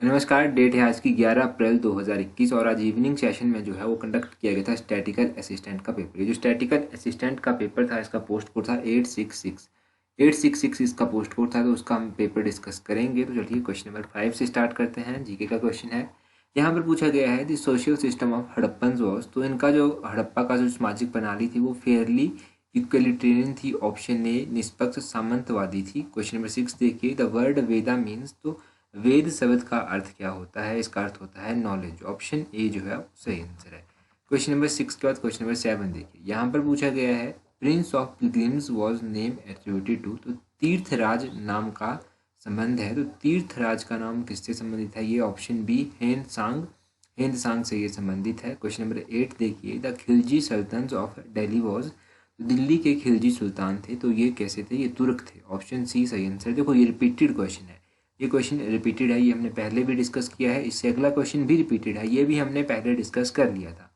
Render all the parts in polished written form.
नमस्कार। डेट है आज की 11 अप्रैल 2021 और आज इवनिंग सेशन में जो है वो कंडक्ट किया गया था स्टैटिकल असिस्टेंट का पेपर। ये जो स्टैटिकल असिस्टेंट का पेपर था इसका पोस्ट कोड था 866 इसका पोस्ट कोड था, तो उसका हम पेपर डिस्कस करेंगे। तो चलिए क्वेश्चन नंबर 5 से स्टार्ट करते हैं। जीके का क्वेश्चन है, यहाँ पर पूछा गया है the social system of Harappan was. तो इनका जो हड़प्पा का जो सामाजिक प्रणाली थी वो फेयरली इक्वलिटेरियन थी। ऑप्शन ए निष्पक्ष सामंतवादी थी। क्वेश्चन नंबर 6 देखिए, द वर्ड वेदा मीन्स। तो वेद शब्द का अर्थ क्या होता है? इसका अर्थ होता है नॉलेज। ऑप्शन ए जो है सही आंसर है। क्वेश्चन नंबर 6 के बाद क्वेश्चन नंबर 7 देखिए, यहाँ पर पूछा गया है prince of pilgrims was name attributed to. तो तीर्थराज नाम का संबंध है, तो तीर्थराज का नाम किससे संबंधित है? ये ऑप्शन बी हेंद सांग से ये संबंधित है। क्वेश्चन नंबर 8 देखिए, द खिलजी सल्तनत ऑफ दिल्ली वॉज। दिल्ली के खिलजी सुल्तान थे, तो ये कैसे थे? ये तुर्क थे। ऑप्शन सी सही आंसर। देखो ये रिपीटेड क्वेश्चन है, ये क्वेश्चन रिपीटेड है, ये हमने पहले भी डिस्कस किया है। इससे अगला क्वेश्चन भी रिपीटेड है, ये भी हमने पहले डिस्कस कर लिया था।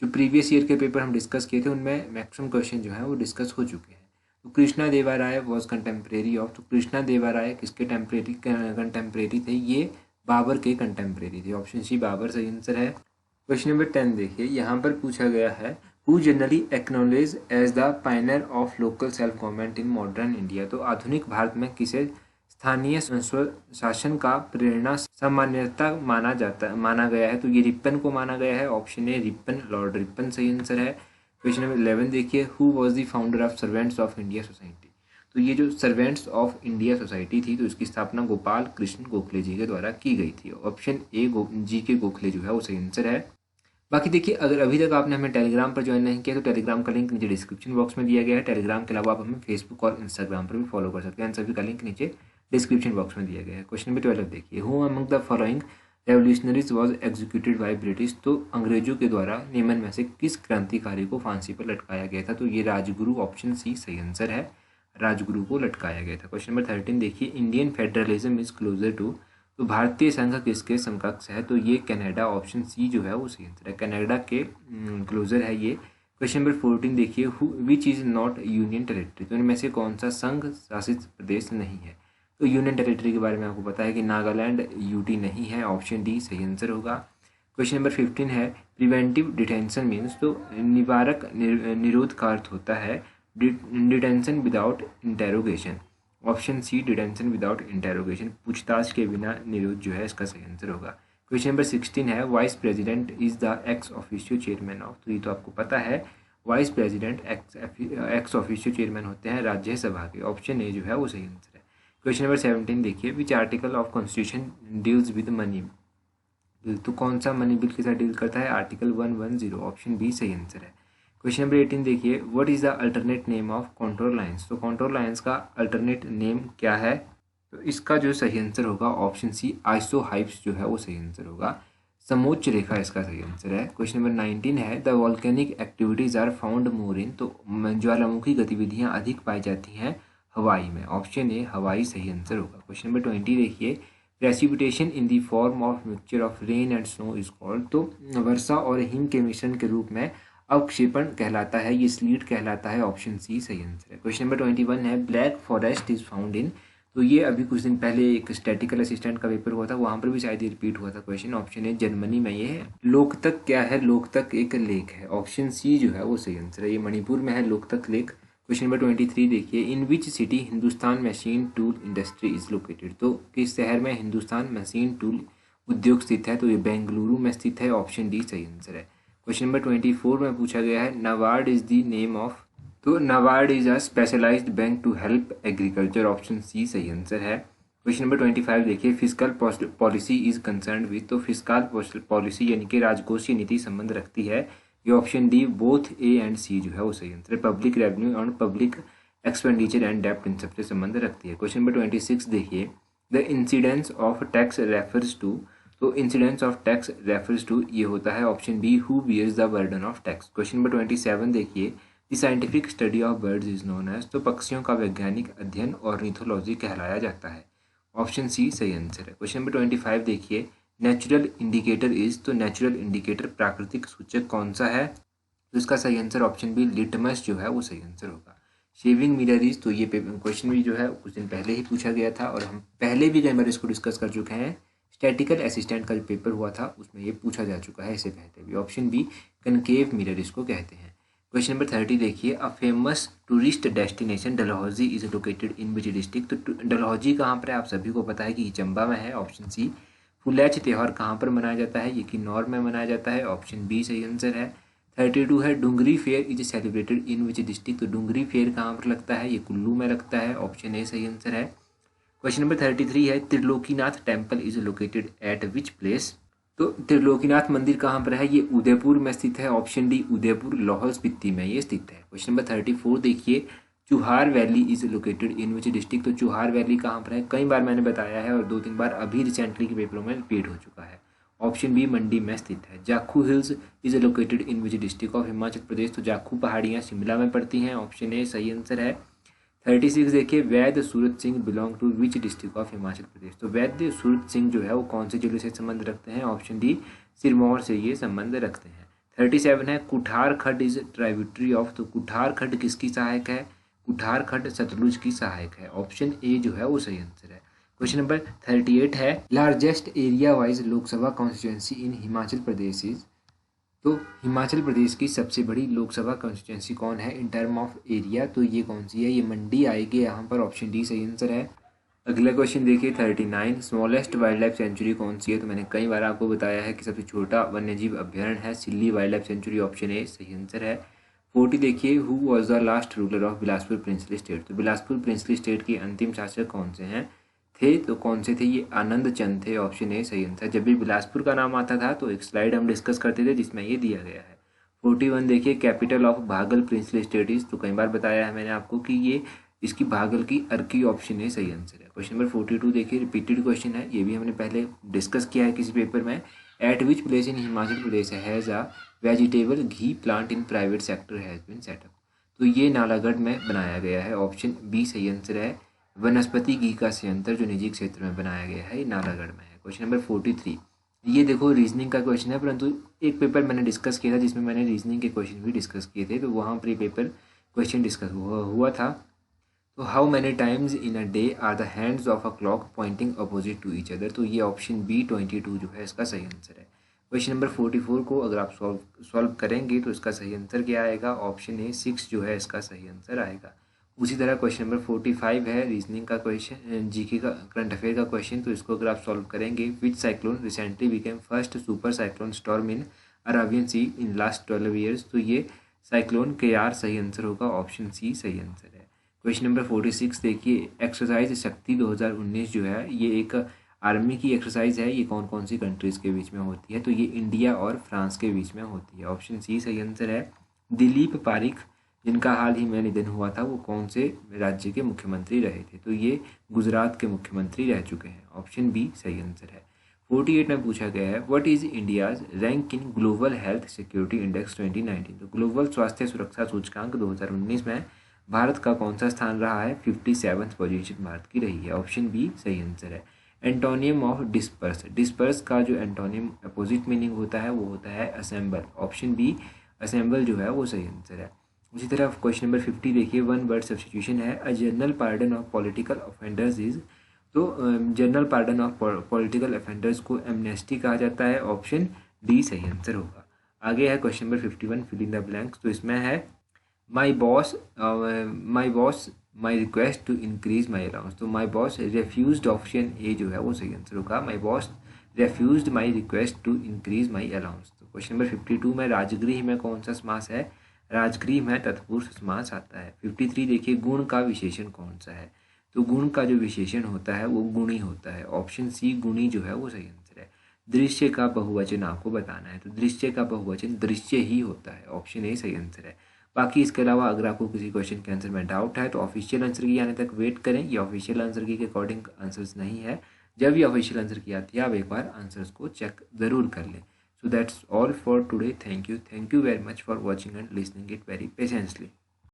जो प्रीवियस ईयर के पेपर हम डिस्कस किए थे उनमें मैक्सिमम क्वेश्चन जो है वो डिस्कस हो चुके हैं। तो कृष्णा देवा राय वॉज कंटेम्प्रेरी ऑफ। तो कृष्णा देवा राय किसके कंटेम्प्रेरी थे? ये बाबर के कंटेम्प्रेरी थे। ऑप्शन सी बाबर सही आंसर है। क्वेश्चन नंबर 10 देखिए, यहाँ पर पूछा गया है who generally acknowledge as the pioneer of local self government in modern India. तो आधुनिक भारत में किसे स्थानीय स्वशासन का प्रेरणा सामान्यता माना गया है? तो ये रिपन को माना गया है। Option A Ripon, Lord Ripon सही आंसर है। क्वेश्चन नंबर 11 देखिए, who was the founder of servants of India society. तो ये जो सर्वेंट्स ऑफ इंडिया सोसाइटी थी, तो इसकी स्थापना गोपाल कृष्ण गोखले जी के द्वारा की गई थी। ऑप्शन ए जी के गोखले जो है वो सही आंसर है। बाकी देखिए, अगर अभी तक आपने हमें टेलीग्राम पर ज्वाइन नहीं किया तो टेलीग्राम का लिंक नीचे डिस्क्रिप्शन बॉक्स में दिया गया है। टेलीग्राम के अलावा आप हमें फेसबुक और इंस्टाग्राम पर भी फॉलो कर सकते हैं। सभी का लिंक नीचे डिस्क्रिप्शन बॉक्स में दिया गया है। क्वेश्चन नंबर 12 देखिए, who among the following revolutionaries was executed by British. तो अंग्रेजों के द्वारा निम्न में से किस क्रांतिकारी को फांसी पर लटकाया गया था? तो ये राजगुरु, ऑप्शन सी सही आंसर है, राजगुरु को लटकाया गया था। क्वेश्चन नंबर 13 देखिए, Indian federalism is closer to. तो भारतीय संघ किसके समकक्ष है? तो ये कनाडा, ऑप्शन सी जो है वो सही आंसर है, कनाडा के क्लोजर है ये। क्वेश्चन नंबर 14 देखिए, which is not union territory. तो इनमें से कौन सा संघ शासित प्रदेश नहीं है? तो यूनियन टेरिटरी के बारे में आपको पता है कि नागालैंड यूटी नहीं है। ऑप्शन डी सही आंसर होगा। क्वेश्चन नंबर 15 है प्रिवेंटिव डिटेंशन मीन्स। तो निवारक निरोध का अर्थ होता है detention without interrogation. Option C detention without interrogation, पूछताछ के बिना निरोध जो है इसका सही आंसर होगा। क्वेश्चन नंबर 16 है vice president is the ex officio chairman of. तो ये तो आपको पता है, vice president ex officio chairman होते हैं राज्यसभा के। ऑप्शन ए जो है वो सही आंसर है। क्वेश्चन नंबर 17 देखिए, which article of constitution deals with money bill. तो कौन सा मनी बिल के साथ डील करता है? आर्टिकल 110। ऑप्शन बी सही आंसर है। क्वेश्चन नंबर 18 देखिए, what is the alternate name of contour lines. तो कंट्रोल लाइंस का अल्टरनेट नेम क्या है? तो इसका जो सही आंसर होगा ऑप्शन सी आइसो हाइप्स जो है वो सही आंसर होगा, समोच्च रेखा इसका सही आंसर है। क्वेश्चन नंबर 19 है the volcanic activities are found more in. तो ज्वालामुखी गतिविधियां अधिक पाई जाती हैं हवाई में। ऑप्शन ए हवाई सही आंसर होगा। क्वेश्चन नंबर 20 देखिए, precipitation in the form of mixture of rain and snow is called. तो वर्षा और हिम के मिश्रण के रूप में अवक्षेपण कहलाता है, ये स्लीट कहलाता है। ऑप्शन सी सही आंसर है। क्वेश्चन नंबर 21 है black forest is found in. तो ये अभी कुछ दिन पहले एक स्टैटिकल असिस्टेंट का पेपर हुआ था, वहां पर भी शायद ये रिपीट हुआ था क्वेश्चन। ऑप्शन है जर्मनी में ये है। लोकतक क्या है? लोकतक एक लेक है। ऑप्शन सी जो है वो सही आंसर है, ये मणिपुर में है लोकतक लेक। क्वेश्चन नंबर 23 देखिए, in which city Hindustan machine tool industry is located. तो किस शहर में हिंदुस्तान मशीन टूल उद्योग स्थित है? तो ये बेंगलुरु में स्थित है। ऑप्शन डी सही आंसर है। क्वेश्चन नंबर 24 में पूछा गया है NABARD is the name of. तो NABARD is a specialised bank to help agriculture. Option C सही आंसर है। क्वेश्चन नंबर 25 देखिए, physical policy is concern with. तो फिजिकल पॉलिसी यानी कि राजकोषीय नीति संबंध रखती है। ये option D both A and C जो है वो सही आंसर है, पब्लिक रेवेन्यू और पब्लिक एक्सपेंडिचर एंड डेप्ट इन सबसे संबंध रखती है। क्वेश्चन नंबर 26 देखिए, the incidence of tax refers to. तो incidence of tax refers to ये होता है option B who bears the burden of tax. Question number 27 देखिए, the scientific study of birds is known as. तो पक्षियों का वैज्ञानिक अध्ययन और ऑर्निथोलॉजी कहलाया जाता है। ऑप्शन सी सही आंसर है। क्वेश्चन नंबर 25 देखिए, नेचुरल इंडिकेटर इज। तो नेचुरल इंडिकेटर प्राकृतिक सूचक कौन सा है? तो इसका सही आंसर ऑप्शन बी लिटमस जो है वो सही आंसर होगा। Shaving mirror is. तो ये क्वेश्चन भी जो है कुछ दिन पहले ही पूछा गया था और हम पहले भी कई बार इसको डिस्कस कर चुके हैं। स्टैटिकल असिस्टेंट का जो पेपर हुआ था उसमें ये पूछा जा चुका है इससे पहले भी। ऑप्शन बी कनकेव मिरर इसको कहते हैं। क्वेश्चन नंबर 30 देखिए, a famous tourist destination Dalhousie is located in which district. तो डलहौजी कहाँ पर है, आप सभी को पता है कि चंबा में है। Option C. फुलैच त्यौहार कहाँ पर मनाया जाता है, ये किन्नौर में मनाया जाता है। ऑप्शन बी सही आंसर है। 32 है, Dungri fair is celebrated in which district. तो डुंगरी फेयर कहाँ पर लगता है, ये कुल्लू में लगता है। ऑप्शन ए सही आंसर है। क्वेश्चन नंबर 33 है, Trilokinath temple is located at which place. तो त्रिलोकीनाथ मंदिर कहाँ पर है, ये उदयपुर में स्थित है। ऑप्शन डी उदयपुर, लाहौल स्पीति में ये स्थित है। क्वेश्चन नंबर 34 देखिए, Chuhar valley is located in which district. तो चुहार वैली कहाँ पर है, कई बार मैंने बताया है और 2-3 बार अभी रिसेंटली के पेपरों में रिपीट हो चुका है। ऑप्शन बी मंडी में स्थित है। Jakhu hills is located in which district of Himachal Pradesh. तो जाखू पहाड़ियाँ शिमला में पड़ती हैं। ऑप्शन ए सही आंसर है। 36 देखिए, Vaidya Surat Singh belong to which district of Himachal Pradesh. तो वैद्य सूरत सिंह जो है वो कौन से जिले से संबंध रखते हैं। ऑप्शन डी सिरमौर से ये संबंध रखते हैं। 37 है, कुठार खड्ड इज ट्राइब्यूटरी ऑफ। तो कुठार खड्ड किसकी सहायक है, कुठार खड्ड सतलुज की सहायक है। ऑप्शन ए जो है वो सही आंसर है। क्वेश्चन नंबर 38 है, largest area wise Lok Sabha constituency in Himachal Pradesh is. तो हिमाचल प्रदेश की सबसे बड़ी लोकसभा कॉन्स्टिट्यूंसी कौन है इन टर्म ऑफ एरिया, तो ये कौन सी है, ये मंडी आएगी यहाँ पर। ऑप्शन डी सही आंसर है। अगला क्वेश्चन देखिए 39, स्मॉलेस्ट वाइल्ड लाइफ सेंचुरी कौन सी है। तो मैंने कई बार आपको बताया है कि सबसे छोटा वन्यजीव अभ्यारण्य है Silli wild life sanctuary. Option A सही आंसर है। 40 देखिए, who was the last ruler of Bilaspur princely state. तो बिलासपुर प्रिंसली स्टेट के अंतिम शासक कौन से हैं थे, तो कौन से थे, ये आनंद चंद थे। ऑप्शन ए सही आंसर। जब भी बिलासपुर का नाम आता था तो एक स्लाइड हम डिस्कस करते थे जिसमें ये दिया गया है। 41 देखिए, कैपिटल ऑफ भागल प्रिंसली स्टेट इज। तो कई बार बताया है मैंने आपको कि ये इसकी भागल की अर्की। ऑप्शन ए सही आंसर है। क्वेश्चन नंबर 42 देखिए, रिपीटेड क्वेश्चन है, ये भी हमने पहले डिस्कस किया है किसी पेपर में। At which place in Himachal Pradesh has a vegetable ghee plant in private sector has been set up. तो ये नालागढ़ में बनाया गया है। ऑप्शन बी सही आंसर है। वनस्पति घी का संयंत्र जो निजी क्षेत्र में बनाया गया है ये नालागढ़ में है। क्वेश्चन नंबर 43, ये देखो रीजनिंग का क्वेश्चन है, परंतु एक पेपर मैंने डिस्कस किया था जिसमें मैंने रीजनिंग के क्वेश्चन भी डिस्कस किए थे, तो वहाँ पर ये पेपर क्वेश्चन डिस्कस हुआ था। तो how many times in a day are the hands of a clock pointing opposite to each other. तो ये ऑप्शन बी 22 जो है इसका सही आंसर है। क्वेश्चन नंबर 44 को अगर आप सॉल्व करेंगे तो इसका सही आंसर क्या आएगा, ऑप्शन ए 6 जो है इसका सही आंसर आएगा। उसी तरह क्वेश्चन नंबर 45 है रीजनिंग का क्वेश्चन, जीके का करंट अफेयर का क्वेश्चन, तो इसको अगर आप सॉल्व करेंगे, which cyclone recently became first super cyclone storm in Arabian sea in last 12 years. तो ये साइक्लोन केयार सही आंसर होगा। ऑप्शन सी सही आंसर है। क्वेश्चन नंबर 46 देखिए, एक्सरसाइज शक्ति 2019 जो है ये एक आर्मी की एक्सरसाइज है, ये कौन कौन सी कंट्रीज़ के बीच में होती है, तो ये इंडिया और फ्रांस के बीच में होती है। ऑप्शन सी सही आंसर है। दिलीप पारिक जिनका हाल ही में निधन हुआ था वो कौन से राज्य के मुख्यमंत्री रहे थे, तो ये गुजरात के मुख्यमंत्री रह चुके हैं। ऑप्शन बी सही आंसर है। 48 में पूछा गया है, what is India's rank in global health security index 2019। तो ग्लोबल स्वास्थ्य सुरक्षा सूचकांक 2019 में भारत का कौन सा स्थान रहा है, 57th पोजीशन भारत की रही है। ऑप्शन बी सही आंसर है। एंटोनियम ऑफ डिस्पर्स, डिस्पर्स का जो एंटोनियम अपोजिट मीनिंग होता है वो होता है असेंबल। ऑप्शन बी असेंबल जो है वो सही आंसर है। उसी तरह क्वेश्चन नंबर 50 देखिए, वन वर्ड सब्स्टिट्यूशन है, a general pardon of political offenders is. तो general pardon of political offenders को एमनेस्टी कहा जाता है। ऑप्शन डी सही आंसर होगा। आगे है question number 51 fill in the blanks, तो इसमें है my boss my request to increase my allowance. तो माई बॉस रेफ्यूज्ड, ऑप्शन ए जो है वो सही आंसर होगा। My boss refused my request to increase my allowance. तो क्वेश्चन नंबर 52 में राजगृह में कौन सा समास है, राजगृह में तत्पुरुष समास आता है। 53 देखिए, गुण का विशेषण कौन सा है, तो गुण का जो विशेषण होता है वो गुणी होता है। ऑप्शन सी गुणी जो है वो सही आंसर है। दृश्य का बहुवचन आपको बताना है, तो दृश्य का बहुवचन दृश्य ही होता है। ऑप्शन ए सही आंसर है। बाकी इसके अलावा अगर आपको किसी क्वेश्चन के आंसर में डाउट है तो ऑफिशियल आंसर की आने तक वेट करें। ये ऑफिशियल आंसर की के अकॉर्डिंग आंसर्स नहीं है, जब ये ऑफिशियल आंसर की आती है आप एक बार आंसर्स को चेक ज़रूर कर लें। So that's all for today. Thank you very much for watching and listening it very patiently.